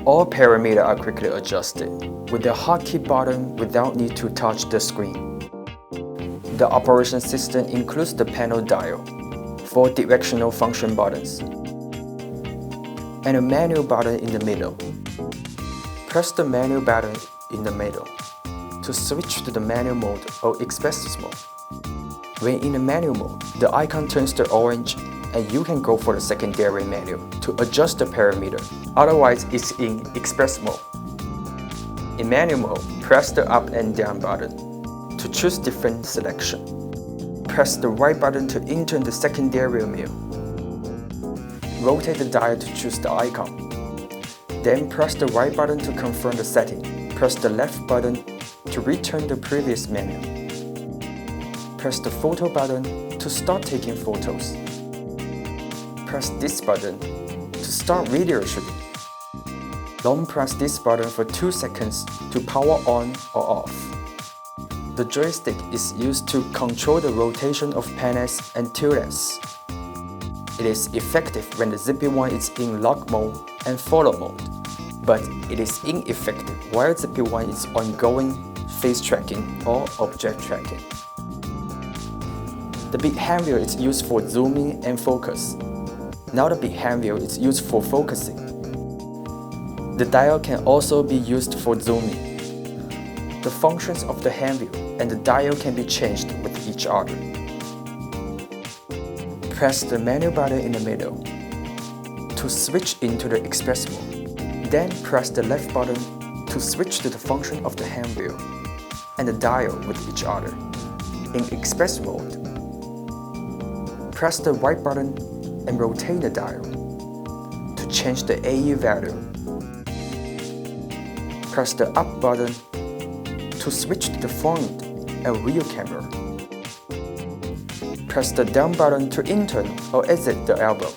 All parameters are quickly adjusted with the hotkey button without need to touch the screen. The operation system includes the panel dial, 4 directional function buttons, and a manual button in the middle. Press the manual button in the middle to switch to the manual mode or express mode. When in the manual mode, the icon turns to orange and you can go for the secondary menu to adjust the parameter, otherwise it's in express mode. In manual mode, press the up and down button to choose different selection. Press the right button to enter the secondary menu. Rotate the dial to choose the icon. Then press the right button to confirm the setting. Press the left button to return the previous menu. Press the photo button to start taking photos. Press this button to start video shooting. Long press this button for 2 seconds to power on or off. The joystick is used to control the rotation of panels and tildes. It is effective when the ZP1 is in lock mode and follow mode, but it is ineffective while ZP1 is ongoing face tracking or object tracking. The big hand wheel is used for zooming and focus. Now the big hand wheel is used for focusing. The dial can also be used for zooming. The functions of the hand wheel and the dial can be changed with each other. Press the menu button in the middle to switch into the express mode. Then press the left button to switch to the function of the hand wheel and the dial with each other. In express mode, press the right button and rotate the dial to change the AE value. Press the up button to switch to the front and rear camera. Press the down button to enter or exit the album.